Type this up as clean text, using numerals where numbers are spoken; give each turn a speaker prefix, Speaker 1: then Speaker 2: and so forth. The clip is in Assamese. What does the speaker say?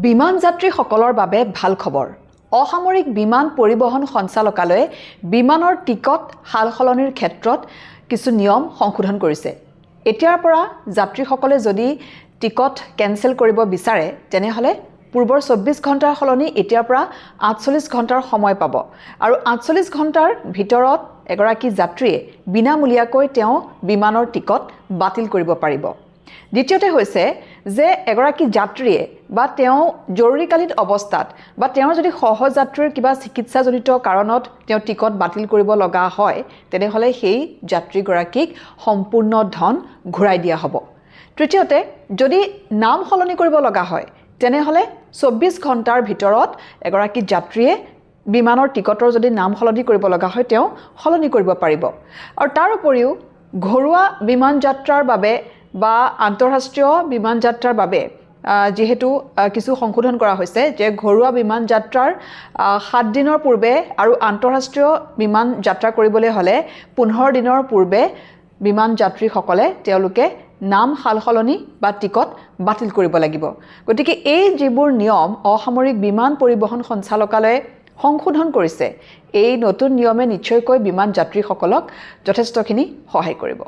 Speaker 1: বিমান যাত্ৰীসকলৰ বাবে ভাল খবৰ। অসামৰিক বিমান পৰিবহণ সঞ্চালকালয়ে বিমানৰ টিকট সালসলনিৰ ক্ষেত্ৰত কিছু নিয়ম সংশোধন কৰিছে। এতিয়াৰ পৰা যাত্ৰীসকলে যদি টিকট কেনসেল কৰিব বিচাৰে তেনেহলে পূৰ্বৰ 24 ঘণ্টাৰ সলনি এতিয়াৰ পৰা 48 ঘণ্টাৰ সময় পাব আৰু 48 ঘণ্টাৰ ভিতৰত এগৰাকী যাত্ৰীয়ে বিনামূলীয়াকৈ তেওঁ বিমানৰ টিকট বাতিল কৰিব পাৰিব। দ্বিতীয়তে হৈছে যে এগৰাকী যাত্ৰীয়ে বা তেওঁ জৰুৰীকালীন অৱস্থাত বা তেওঁৰ যদি সহযাত্ৰীৰ কিবা চিকিৎসাজনিত কাৰণত তেওঁ টিকট বাতিল কৰিব লগা হয় তেনেহলে সেই যাত্ৰীগৰাকীক সম্পূৰ্ণ ধন ঘূৰাই দিয়া হ'ব। তৃতীয়তে যদি নাম সলনি কৰিব লগা হয় তেনেহলে 24 ঘণ্টাৰ ভিতৰত এগৰাকী যাত্ৰীয়ে বিমানৰ টিকটৰ যদি নাম সলনি কৰিব লগা হয় তেওঁ সলনি কৰিব পাৰিব। আৰু তাৰ উপৰিও ঘৰুৱা বিমান যাত্ৰাৰ বাবে বা আন্তঃৰাষ্ট্ৰীয় বিমান যাত্ৰাৰ বাবে যেহেতু কিছু সংশোধন কৰা হৈছে যে ঘৰুৱা বিমান যাত্ৰাৰ 7 দিনৰ পূৰ্বে আৰু আন্তঃৰাষ্ট্ৰীয় বিমান যাত্ৰা কৰিবলৈ হলে 15 দিনৰ পূৰ্বে বিমান যাত্ৰীসকলে তেওঁলোকে নাম সালসলনি বা টিকট বাতিল কৰিব লাগিব। গতিকে এই যিবোৰ নিয়ম অসামৰিক বিমান পৰিবহণ সঞ্চালকালয়ে সংশোধন কৰিছে এই নতুন নিয়মে নিশ্চয়কৈ বিমান যাত্ৰীসকলক যথেষ্টখিনি সহায় কৰিব।